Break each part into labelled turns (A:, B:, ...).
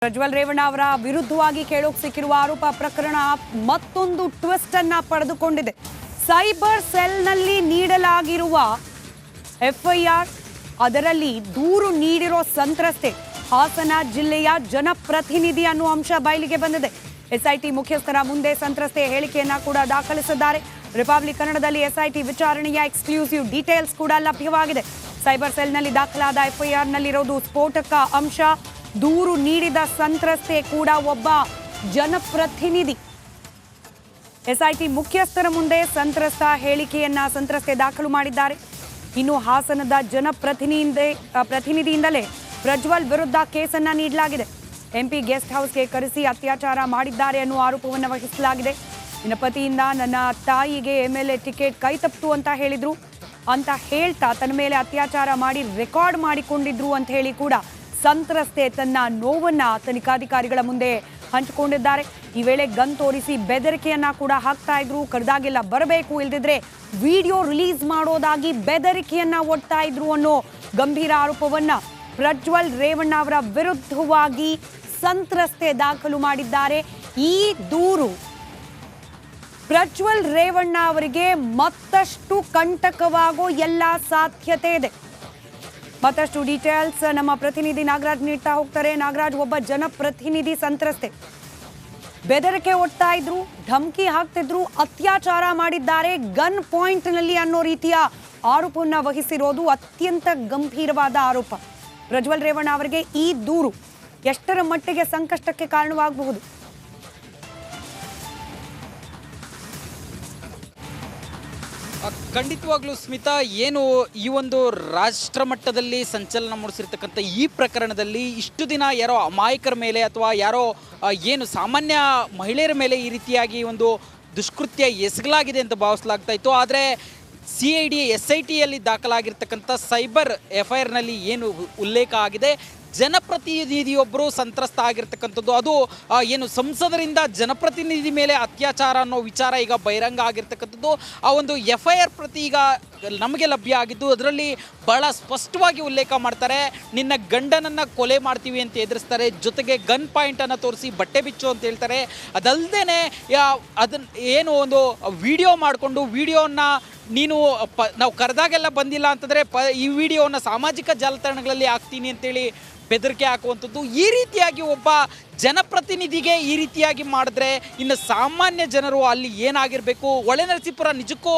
A: ಪ್ರಜ್ವಲ್ ರೇವಣ್ಣ ಅವರ ವಿರುದ್ಧವಾಗಿ ಕೇಳೋಕೆ ಸಿಕ್ಕಿರುವ ಆರೋಪ ಪ್ರಕರಣ ಮತ್ತೊಂದು ಟ್ವಿಸ್ಟ್ ಅನ್ನ ಪಡೆದುಕೊಂಡಿದೆ. ಸೈಬರ್ ಸೆಲ್ನಲ್ಲಿ ನೀಡಲಾಗಿರುವ ಎಫ್ಐಆರ್ ಅದರಲ್ಲಿ ದೂರು ನೀಡಿರೋ ಸಂತ್ರಸ್ತೆ ಹಾಸನ ಜಿಲ್ಲೆಯ ಜನಪ್ರತಿನಿಧಿ ಅನ್ನುವ ಅಂಶ ಬಯಲಿಗೆ ಬಂದಿದೆ. ಎಸ್ಐಟಿ ಮುಖ್ಯಸ್ಥರ ಮುಂದೆ ಸಂತ್ರಸ್ತೆ ಹೇಳಿಕೆಯನ್ನ ಕೂಡ ದಾಖಲಿಸಿದ್ದಾರೆ. ರಿಪಬ್ಲಿಕ್ ಕನ್ನಡದಲ್ಲಿ ಎಸ್ಐಟಿ ವಿಚಾರಣೆಯ ಎಕ್ಸ್ಕ್ಲೂಸಿವ್ ಡೀಟೇಲ್ಸ್ ಕೂಡ ಲಭ್ಯವಾಗಿದೆ. ಸೈಬರ್ ಸೆಲ್ನಲ್ಲಿ ದಾಖಲಾದ ಎಫ್ಐಆರ್ನಲ್ಲಿರೋದು ಸ್ಫೋಟಕ ಅಂಶ. ದೂರು ನೀಡಿದ ಸಂತ್ರಸ್ತೆ ಕೂಡ ಒಬ್ಬ ಜನಪ್ರತಿನಿಧಿ. ಎಸ್ಐಟಿ ಮುಖ್ಯಸ್ಥರ ಮುಂದೆ ಸಂತ್ರಸ್ತೆ ದಾಖಲು ಮಾಡಿದ್ದಾರೆ. ಇನ್ನು ಹಾಸನದ ಪ್ರತಿನಿಧಿಯಿಂದಲೇ ಪ್ರಜ್ವಲ್ ವಿರುದ್ಧ ಕೇಸನ್ನ ನೀಡಲಾಗಿದೆ. ಎಂಪಿ ಗೆಸ್ಟ್ ಹೌಸ್ಗೆ ಕರೆಸಿ ಅತ್ಯಾಚಾರ ಮಾಡಿದ್ದಾರೆ ಅನ್ನುವ ಆರೋಪವನ್ನು ವಹಿಸಲಾಗಿದೆ. ನಿನ್ನ ಪತಿಯಿಂದ ನನ್ನ ತಾಯಿಗೆ MLA ಟಿಕೆಟ್ ಕೈ ತಪ್ಪಿತು ಅಂತ ಹೇಳಿದ್ರು ಅಂತ ಹೇಳ್ತಾ ತನ್ನ ಮೇಲೆ ಅತ್ಯಾಚಾರ ಮಾಡಿ ರೆಕಾರ್ಡ್ ಮಾಡಿಕೊಂಡಿದ್ರು ಅಂತ ಹೇಳಿ ಕೂಡ ಸಂತ್ರಸ್ತೆ ತನ್ನ ನೋವನ್ನ ತನಿಖಾಧಿಕಾರಿಗಳ ಮುಂದೆ ಹಂಚಿಕೊಂಡಿದ್ದಾರೆ. ಈ ವೇಳೆ ಗನ್ ತೋರಿಸಿ ಬೆದರಿಕೆಯನ್ನ ಕೂಡ ಹಾಕ್ತಾ ಇದ್ರು. ಕರೆದಾಗೆಲ್ಲ ಬರಬೇಕು, ಇಲ್ದಿದ್ರೆ ವಿಡಿಯೋ ರಿಲೀಸ್ ಮಾಡೋದಾಗಿ ಬೆದರಿಕೆಯನ್ನ ಒಡ್ತಾ ಇದ್ರು ಅನ್ನೋ ಗಂಭೀರ ಆರೋಪವನ್ನ ಪ್ರಜ್ವಲ್ ರೇವಣ್ಣ ಅವರ ವಿರುದ್ಧವಾಗಿ ಸಂತ್ರಸ್ತೆ ದಾಖಲು ಮಾಡಿದ್ದಾರೆ. ಈ ದೂರು ಪ್ರಜ್ವಲ್ ರೇವಣ್ಣ ಅವರಿಗೆ ಮತ್ತಷ್ಟು ಕಂಟಕವಾಗೋ ಎಲ್ಲ ಸಾಧ್ಯತೆ ಇದೆ. ಮತ್ತಷ್ಟು ಡೀಟೇಲ್ಸ್ ನಮ್ಮ ಪ್ರತಿನಿಧಿ ನಾಗರಾಜ್ ನೀಡ್ತಾ ಹೋಗ್ತಾರೆ. ನಾಗರಾಜ್, ಒಬ್ಬ ಜನಪ್ರತಿನಿಧಿ ಸಂತ್ರಸ್ತೆ ಬೆದರಿಕೆ ಒಡ್ತಾ ಇದ್ರು, ಧಮಕಿ ಹಾಕ್ತಿದ್ರು, ಅತ್ಯಾಚಾರ ಮಾಡಿದ್ದಾರೆ ಗನ್ ಪಾಯಿಂಟ್ನಲ್ಲಿ ಅನ್ನೋ ರೀತಿಯ ಆರೋಪವನ್ನ ವಹಿಸಿರೋದು ಅತ್ಯಂತ ಗಂಭೀರವಾದ ಆರೋಪ. ಪ್ರಜ್ವಲ್ ರೇವಣ್ಣ ಅವರಿಗೆ ಈ ದೂರು ಎಷ್ಟರ ಮಟ್ಟಿಗೆ ಸಂಕಷ್ಟಕ್ಕೆ ಕಾರಣವಾಗಬಹುದು?
B: ಖಂಡಿತವಾಗ್ಲೂ ಸ್ಮಿತಾ, ಏನು ಈ ಒಂದು ರಾಷ್ಟ್ರ ಮಟ್ಟದಲ್ಲಿ ಸಂಚಲನ ಮೂಡಿಸಿರ್ತಕ್ಕಂಥ ಈ ಪ್ರಕರಣದಲ್ಲಿ ಇಷ್ಟು ದಿನ ಯಾರೋ ಅಮಾಯಕರ ಮೇಲೆ ಅಥವಾ ಯಾರೋ ಏನು ಸಾಮಾನ್ಯ ಮಹಿಳೆಯರ ಮೇಲೆ ಈ ರೀತಿಯಾಗಿ ಒಂದು ದುಷ್ಕೃತ್ಯ ಎಸಗಲಾಗಿದೆ ಅಂತ ಭಾವಿಸಲಾಗ್ತಾ ಇತ್ತು. ಆದರೆ CID SITಯಲ್ಲಿ ದಾಖಲಾಗಿರ್ತಕ್ಕಂಥ ಸೈಬರ್ FIRನಲ್ಲಿ ಏನು ಉಲ್ಲೇಖ ಆಗಿದೆ, ಜನಪ್ರತಿನಿಧಿಯೊಬ್ಬರು ಸಂತ್ರಸ್ತ ಆಗಿರ್ತಕ್ಕಂಥದ್ದು, ಅದು ಏನು ಸಂಸದರಿಂದ ಜನಪ್ರತಿನಿಧಿ ಮೇಲೆ ಅತ್ಯಾಚಾರ ಅನ್ನೋ ವಿಚಾರ ಈಗ ಬಹಿರಂಗ ಆಗಿರ್ತಕ್ಕಂಥದ್ದು. ಆ ಒಂದು FIR ಪ್ರತಿ ಈಗ ನಮಗೆ ಲಭ್ಯ ಆಗಿದ್ದು, ಅದರಲ್ಲಿ ಬಹಳ ಸ್ಪಷ್ಟವಾಗಿ ಉಲ್ಲೇಖ ಮಾಡ್ತಾರೆ, ನಿನ್ನ ಗಂಡನನ್ನು ಕೊಲೆ ಮಾಡ್ತೀವಿ ಅಂತ ಎದುರಿಸ್ತಾರೆ, ಜೊತೆಗೆ ಗನ್ ಪಾಯಿಂಟನ್ನು ತೋರಿಸಿ ಬಟ್ಟೆ ಬಿಚ್ಚು ಅಂತ ಹೇಳ್ತಾರೆ. ಅದಲ್ಲದೆ ಅದನ್ನು ಏನು ಒಂದು ವಿಡಿಯೋ ಮಾಡಿಕೊಂಡು ವಿಡಿಯೋನ ನೀನು ನಾವು ಕರೆದಾಗೆಲ್ಲ ಬಂದಿಲ್ಲ ಅಂತಂದರೆ ಈ ವಿಡಿಯೋನ ಸಾಮಾಜಿಕ ಜಾಲತಾಣಗಳಲ್ಲಿ ಹಾಕ್ತೀನಿ ಅಂತೇಳಿ ಬೆದರಿಕೆ ಹಾಕುವಂಥದ್ದು. ಈ ರೀತಿಯಾಗಿ ಒಬ್ಬ ಜನಪ್ರತಿನಿಧಿಗೆ ಈ ರೀತಿಯಾಗಿ ಮಾಡಿದ್ರೆ ಇನ್ನು ಸಾಮಾನ್ಯ ಜನರು ಅಲ್ಲಿ ಏನಾಗಿರಬೇಕು? ಹೊಳೆನರಸೀಪುರ ನಿಜಕ್ಕೂ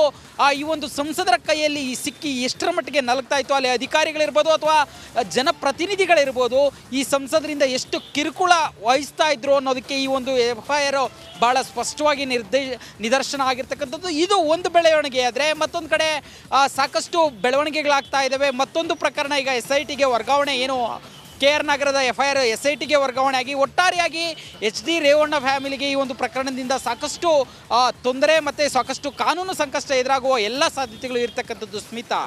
B: ಈ ಒಂದು ಸಂಸದರ ಕೈಯಲ್ಲಿ ಸಿಕ್ಕಿ ಎಷ್ಟರ ಮಟ್ಟಿಗೆ ನಲಗ್ತಾ ಇತ್ತು, ಅಲ್ಲಿ ಅಧಿಕಾರಿಗಳಿರ್ಬೋದು ಅಥವಾ ಜನಪ್ರತಿನಿಧಿಗಳಿರ್ಬೋದು ಈ ಸಂಸದರಿಂದ ಎಷ್ಟು ಕಿರುಕುಳ ವಹಿಸ್ತಾ ಇದ್ರು ಅನ್ನೋದಕ್ಕೆ ಈ ಒಂದು FIR ಭಾಳ ಸ್ಪಷ್ಟವಾಗಿ ನಿದರ್ಶನ ಆಗಿರ್ತಕ್ಕಂಥದ್ದು. ಇದು ಒಂದು ಬೆಳವಣಿಗೆ. ಆದರೆ ಮತ್ತೊಂದು ಕಡೆ ಸಾಕಷ್ಟು ಬೆಳವಣಿಗೆಗಳಾಗ್ತಾ ಇದ್ದಾವೆ. ಮತ್ತೊಂದು ಪ್ರಕರಣ ಈಗ SITಗೆ ವರ್ಗಾವಣೆ, ಏನು KR ನಗರದ FIR SITಗೆ ವರ್ಗಾವಣೆ ಆಗಿ ಒಟ್ಟಾರೆಯಾಗಿ HD ರೇವಣ್ಣ ಫ್ಯಾಮಿಲಿಗೆ ಈ ಒಂದು ಪ್ರಕರಣದಿಂದ ಸಾಕಷ್ಟು ತೊಂದರೆ ಮತ್ತು ಸಾಕಷ್ಟು ಕಾನೂನು ಸಂಕಷ್ಟ ಎದುರಾಗುವ ಎಲ್ಲ ಸಾಧ್ಯತೆಗಳು ಇರ್ತಕ್ಕಂಥದ್ದು ಸ್ಮಿತಾ.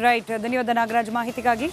A: ರೈಟ್, ಧನ್ಯವಾದ ನಾಗರಾಜ್ ಮಾಹಿತಿಗಾಗಿ.